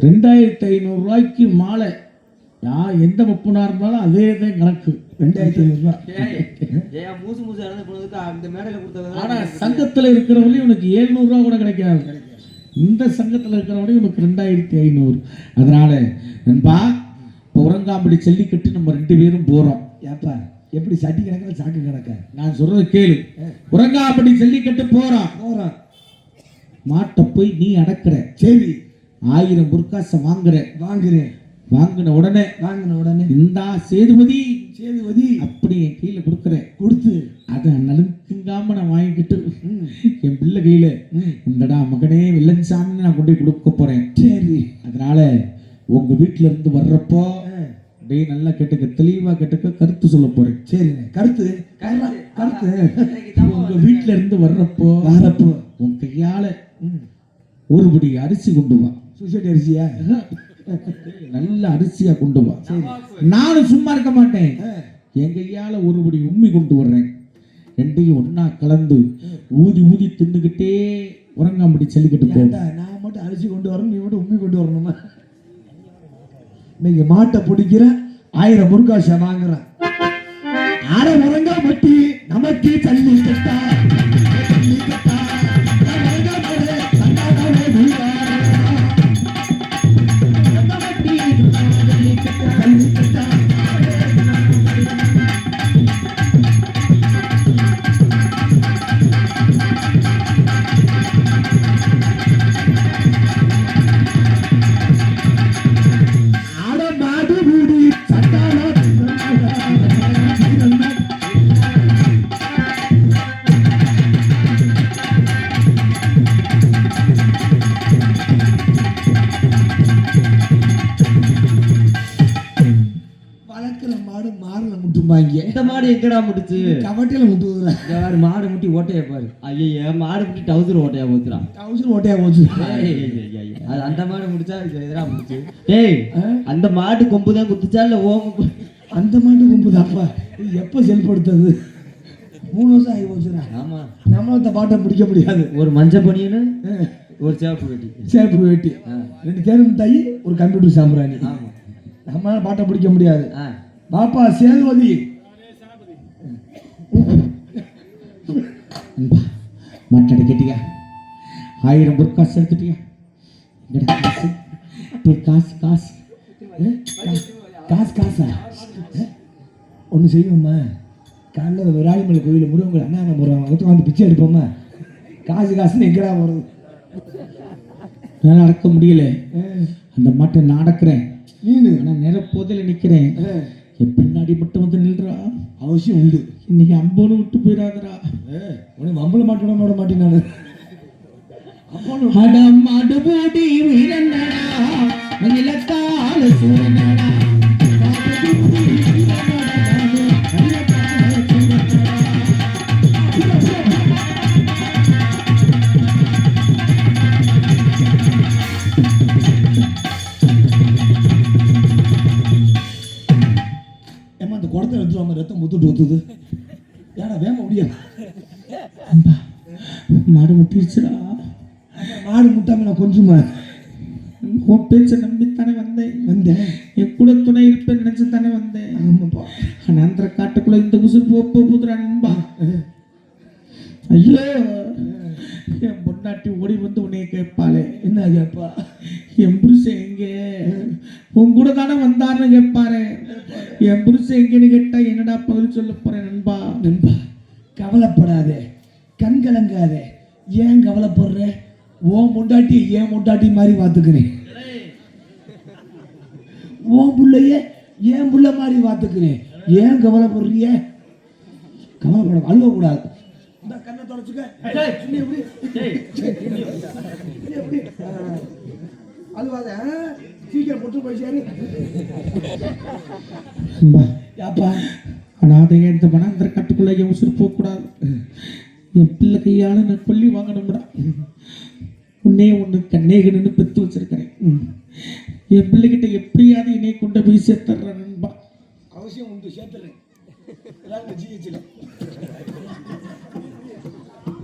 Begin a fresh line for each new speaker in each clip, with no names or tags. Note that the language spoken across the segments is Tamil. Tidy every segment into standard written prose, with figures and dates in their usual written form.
2500 ரூபாய்க்கு மாலை. எந்த மப்புனா இருந்தாலும் அதே தான் கணக்கு. 2500 ரூபா.
மூசு மூசு இறந்து போனதுக்கு அந்த மேடையில் கொடுத்தது.
ஆனா சங்கத்துல இருக்கிறவங்களையும் உனக்கு 700 ரூபா கூட கிடைக்காது. இந்த சங்கத்துல இருக்கிறவங்களையும் உனக்கு 2500. அதனால நண்பா, இப்போ உறங்காம்படி ஜல்லிக்கட்டு நம்ம 2 பேரும் போறோம்.
ஏப்பா எப்படி சட்டி கணக்கில் சாக்கு கணக்க?
நான் சொல்றது கேளு. உறங்காம்படி ஜல்லிக்கட்டு போறோம். மாட்டை போய் நீ அடக்குற.
சரி.
1000 பொற்காசை வாங்குறேன். வாங்கின உடனே இந்தா சேதுபதி அப்படி என் கையில கொடுத்து அதை நலுக்குங்காம நான் வாங்கிக்கிட்டு என் பிள்ளை கையில இந்தடா மகனே வெள்ளஞ்சாமின்னு நான் கொண்டு போய் கொடுக்க போறேன்.
சரி.
அதனால உங்க வீட்டுல இருந்து வர்றப்போ அப்படியே நல்லா கேட்டுக்க, தெளிவா கேட்டுக்க, கருத்து சொல்ல போறேன்.
சரி. கருத்து
உங்க வீட்டுல இருந்து வர்றப்போ உன் கையால ஒரு படி அரிசி கொண்டு வா.
சுசைட்டி அரிசியா?
நல்ல அரிசியா கொண்டு வா. நானும் சும்மா இருக்க மாட்டேன். என் கையால ஒரு படி உம்மி கொண்டு வர்றேன். 2ஐயும் ஒன்னா கலந்து ஊதி தின்னுக்கிட்டே உறங்காம்படி ஜல்லிக்கட்டு போகும்.
நான் மட்டும் அரிசி கொண்டு வரணும், நீ மட்டும் உம்மி கொண்டு வரணுமா? நீங்க மாட்டை பிடிக்கிற 1000 முருகாசை வாங்குறேன். ஆட உறங்காம்பட்டி நமக்கு ஜல்லிக்கட்டா.
இந்த மாடு எங்கடா முட்டுச்சு?
கவட்டையில முட்டுதுல.
யாரு மாடு முட்டி ஓட்டையா பாரு. ஐயா மாடு முட்டி டவுசர் ஓட்டையா போச்சுடா. அது அந்த மாடு முடிச்சா எதிரா முடிச்சு. டேய், அந்த மாட்டு கொம்பு தான் குத்துச்சா இல்ல ஓம?
அந்த மாட்டு கொம்பு தான்ப்பா. எப்ப செயல்படுத்தது? 3 வருஷம் ஆகி போச்சுடா. ஆமா, நம்மள பாட்டை பிடிக்க முடியாது.
ஒரு மஞ்சள் பனியனு, ஒரு சேப்பு வெட்டி,
2 தேர்வு மிட்டாயி, ஒரு கம்ப்யூட்டர் சாம்பிராணி. ஆமா, நம்மளால பாட்டை பிடிக்க முடியாது. பாப்பா சேதுபதி
மாட்டாடி கேட்டியா? 1000 பொற்காசு எடுத்துட்டியா?
காசா ஒன்று செய்வோம்மா. காலைல விராலிமலை கோயிலில் முருகங்க அண்ணா முருகன் வந்து பிச்சை எடுப்போம்மா. காசுன்னு எங்கடா போகிறது?
என்னால் அடக்க முடியல. அந்த மாட்டை நான் அடக்கிறேன். ஆனால் நேர போதில் நிற்கிறேன். பின்னாடி மட்டும் வந்து நில்றா.
அவசியம் உண்டு.
இன்னைக்கு அம்போடு விட்டு போயிடாதரா.
உனக்கு அம்பளை மாட்டோட விட மாட்டேன் நான்.
அடுபூடி வீரனடா மயிலத்தால சூரனடா.
ஏமா அந்த குடத்தை எடுத்துருவாம ரத்தம் முத்துட்டு ஒத்துது. ஏடா வேம முடியாது.
மாடு முட்டிடுச்சுடா.
மாடு முட்டாம நான் கொஞ்சமா
உன் பேச்சை நம்பித்தானே வந்தேன். என் கூட துணை இருப்பேன் நினைச்சு தானே வந்தேன்.
ஆமாப்பா.
ஆனால் அந்த காட்டுக்குள்ள இந்த குசுறு போகுதுடா நண்பா. ஐயோ, என் பொண்டாட்டி ஓடி வந்து உன்னைய கேட்பாளே.
என்ன கேட்பா?
என் புருஷன் எங்கே? உன் கூட தானே வந்தார்னு கேட்பாரு. என் புருஷன் எங்கேன்னு கேட்டா என்னடா பதில் சொல்ல போறேன் நண்பா.
கவலைப்படாதே, கண் கலங்காதே. ஏன் கவலைப்படுற? ஓன் முண்டாட்டி ஏன் முண்டாட்டி மாதிரி பார்த்துக்கிறேன். ஓன் புள்ளைய ஏன் புள்ள மாதிரி பார்த்துக்கிறேன். ஏன் கவலைப்படுறிய? கவலைப்பட அழுவக்கூடாது. கண்ணை தொடச்சுக்க. அழுவாத, சீக்கிரம் பொட்டு போய் சேரு.
அனாதைய இந்த மனாந்திர கட்டுக்குள்ள என் உசுறு போகக்கூடாது. என் பிள்ளை கையால நான் கொல்லி வாங்கணும்டா. உன்னே ஒன்று கண்ணேகன்னு பெற்று வச்சிருக்கிறேன். என் பிள்ளைகிட்ட எப்படியாவது என்னை கொண்டு போய் சேர்த்துறேன் நண்பா.
அவசியம் உண்டு, சேர்த்துறேன். ஜிஹெச்ல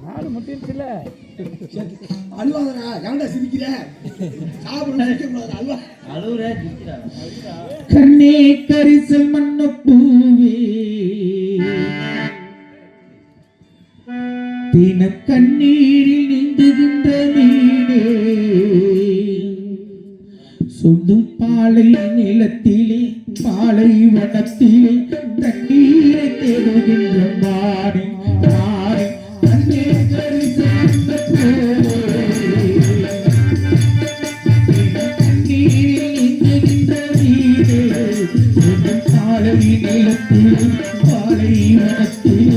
4 முட்டிருச்சுல. அழுவாதடா, ஏன்டா சிரிக்கிற? சாப்பிட சிரிக்கக்கூடாது, அழுவா.
அழுவுற நிக்கிறா.
கண்ணே கரிசல் மண்ண பூவே தின கண்ணீரில் நீந்துகின்ற மீனே சொல்லும் பாலை நிலத்திலே பாலை வனத்திலே தண்ணீரை தேடுகின்ற மாடி மாடி கண்ணே கரிசல் மண்ண பூவே பாலை வனத்தில்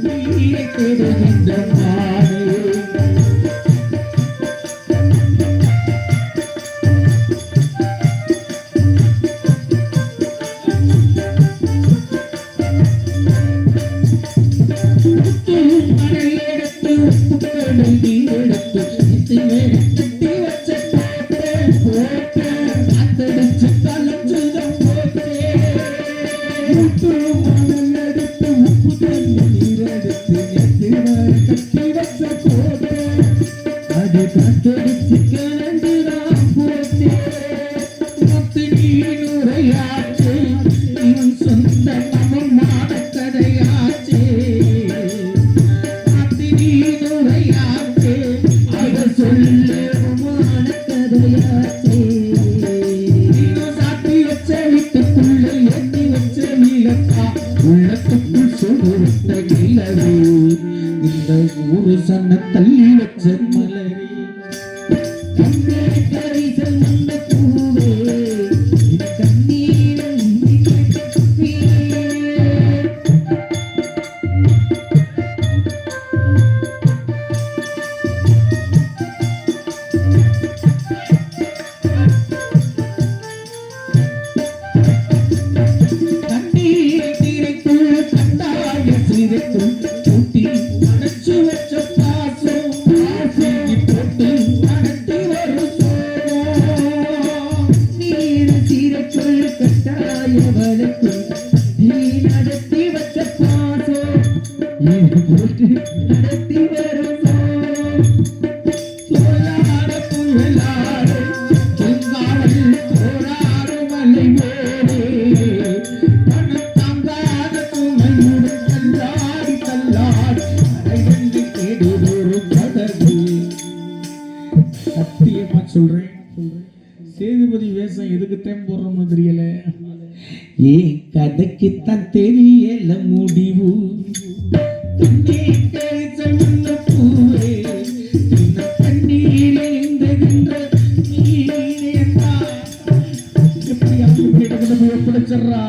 நீரை தேடுகின்ற மாடு மழையெடுத்து உப்புக்களை நீரெடுத்து கட்டி வச்ச போட்டு காத்தடிச்சு கலச்சுதான் போட்டு உப்பு மணல் எடுத்து உப்பு தண்ணி நீரெடுத்து கட்டி வச்ச போட்டு அது காத்தடிச்சு கலந்துதான் போட்டு மொத்த நீருரையாச்சு இவன் சொந்த நமமான கதையாச்சு அத்தி நீருரையாச்சு அவர் சொல்லுமான கதையாச்சு சாத்தி வச்ச வீட்டுக்குள்ள ஏற்றி வச்ச நீலக்கா உள்ளத்துக்குள் சொல்லுத்த நிலவே இந்த ஊரு சன்ன தள்ளி வச்ச மலரே கண்ணே கரிசல் மண்ண பூவே இது கண்ணீரில் நீரே. கண்ணீர் தீரைக்குள் கண்டாய சீரைக்குள் கூட்டி அடைச்சு வச்ச பாசம் போட்டு நடத்தி வரும் நீர் சீரைக்குள் கட்டாய வழக்குள் நீ நடத்தி வச்ச பாசம் போட்டு நடத்தி வரும் சோழாட புயலாடு செங்காவல் போராடு மலை வேடே பணம் தாங்காத துணையுடன் கல்லாடி கல்லாடி அரைவென்று தேடுதொரு கதவு. சத்தியமா சொல்றேன், சேதுபதி வேஷம் எதுக்குத்தான் போடுறோம்னு தெரியல. ஏன் கதைக்குத்தான் தெரியல முடிவு. கண்ணே கரிசல் மண்ண பூவே தின கண்ணீரில் நீந்துகின்ற மீனேப்பா. எப்படி அப்படி கேட்டு ஒப்படைச்சிடுறா.